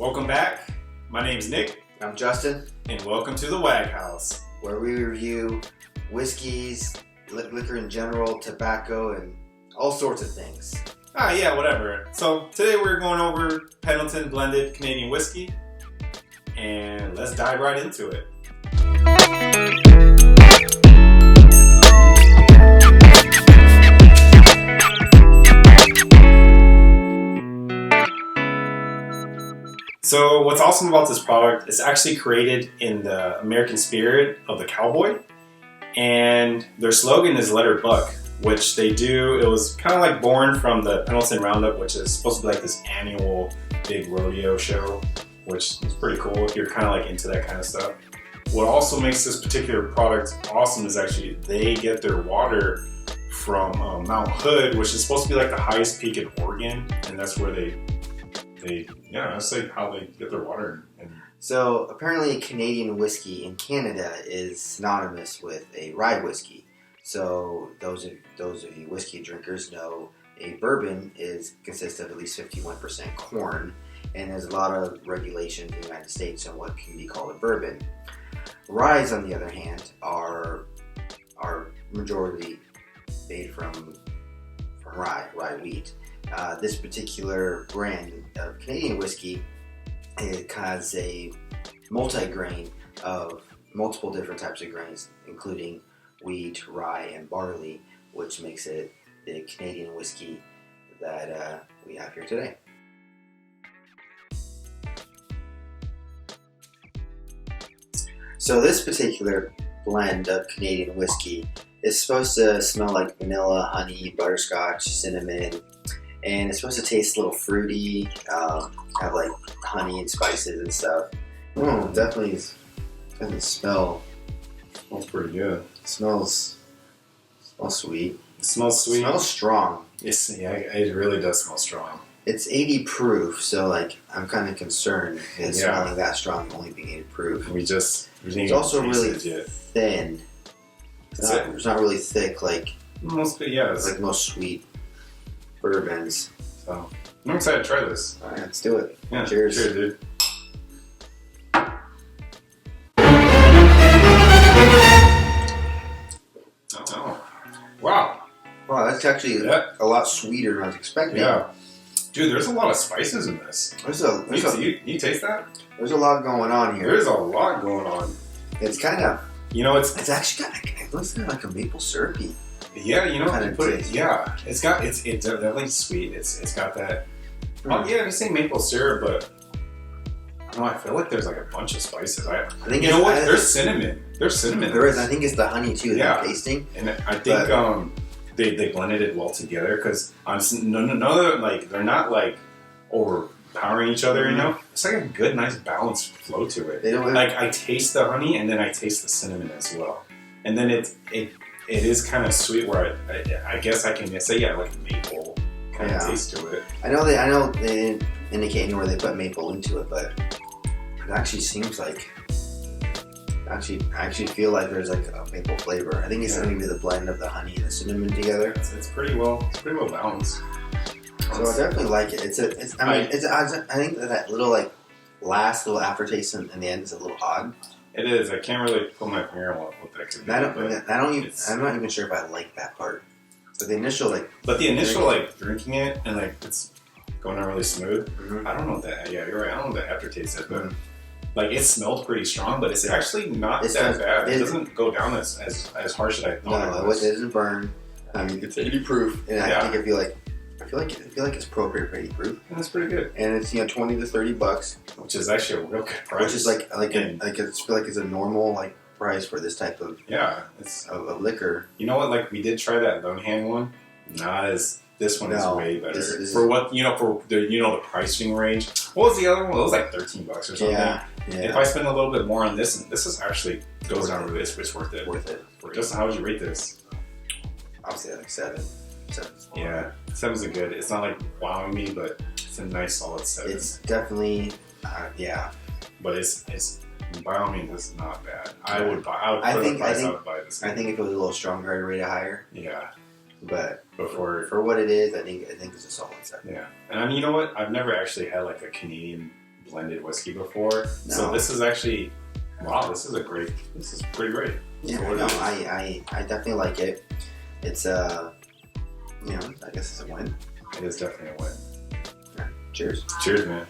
Welcome back. My name's Nick. I'm Justin, and welcome to the Wag House, where we review whiskeys, liquor in general, tobacco, and all sorts of things. Yeah, whatever. So today we're going over Pendleton-Blended Canadian whiskey, and let's dive right into it. So what's awesome about this product, it's actually created in the American spirit of the cowboy, and their slogan is "Let Her Buck," which they do. It was kind of like born from the Pendleton Roundup, which is supposed to be like this annual big rodeo show, which is pretty cool if you're kind of like into that kind of stuff. What also makes this particular product awesome is actually they get their water from Mount Hood, which is supposed to be like the highest peak in Oregon, and that's where that's like how they get their water. So apparently Canadian whiskey in Canada is synonymous with a rye whiskey. So those of you whiskey drinkers know a bourbon consists of at least 51% corn, and there's a lot of regulations in the United States on what can be called a bourbon. Ryes, on the other hand, are majority made from rye wheat. This particular brand of Canadian whiskey, it has a multi-grain of multiple different types of grains, including wheat, rye, and barley, which makes it the Canadian whiskey that we have here today. So this particular blend of Canadian whiskey is supposed to smell like vanilla, honey, butterscotch, cinnamon, and it's supposed to taste a little fruity, have like honey and spices and stuff. Definitely doesn't smell. Smells pretty good. Smells sweet. It smells sweet. It smells strong. It really does smell strong. It's 80 proof, so like I'm kind of concerned it's smelling that strong, only being 80 proof. It's also really thin. It's not really thick like like most sweet bourbons. So I'm excited to try this. All right, let's do it. Yeah, cheers, dude. Oh, wow! Wow, that's actually a lot sweeter than I was expecting. Yeah, dude, there's a lot of spices in this. You taste that? There's a lot going on here. There's a lot going on. It's kind of, it's actually it looks like a maple syrupy. Yeah, kind of put it. Yeah, it's definitely sweet. It's got that. You say maple syrup, but I don't know. I feel like there's like a bunch of spices. I think there's cinnamon. There's cinnamon. There is. I think it's the honey too that I'm tasting. And I think they blended it well together because they're not like overpowering each other. Mm-hmm. You know, it's like a good, nice, balanced flow to it. They don't I taste the honey and then I taste the cinnamon as well, and then it is kind of sweet where I guess I can say like maple kind of taste to it. I know they didn't indicate anywhere they put maple into it, but it actually seems like I actually feel like there's like a maple flavor. I think it's maybe the blend of the honey and the cinnamon together. It's pretty well balanced. So I definitely like it. I think that little like last little aftertaste in the end is a little odd. It is. I can't really put my finger on what that could be. I'm not even sure if I like that part. But the initial drinking it and like it's going on really smooth. Mm-hmm. I don't know that. Yeah, you're right. I don't know what the aftertaste is, but like it smelled pretty strong. But it's actually not that bad. It doesn't go down as harsh as I thought. No, it doesn't burn. It's 80 proof, and I feel like it's appropriate for 80 proof. And that's pretty good. And it's $20 to $30, which is actually a real good price. Which is I feel like it's a normal like price for this type of of liquor. You know what? Like we did try that Lone Hand one. Not as this one is way better for the pricing range. What was the other one? It was like $13 or something. Yeah. If I spend a little bit more on this, and this is actually goes down really. It's worth it. Justin, how would you rate this? I'll say like 7. 7. Yeah, 7's a good. It's not like wowing me, but it's a nice solid 7. It's definitely but it's by all means it's not bad. I would buy. I would buy this. I think if it was a little stronger, I'd rate it higher. Yeah. But for what it is, I think it's a solid 7. Yeah, and you know what? I've never actually had like a Canadian blended whiskey before. No. So this is actually, wow, this is pretty great. Yeah, no, I definitely like it. It's I guess it's a win. It is definitely a win. Yeah. Cheers. Cheers, man.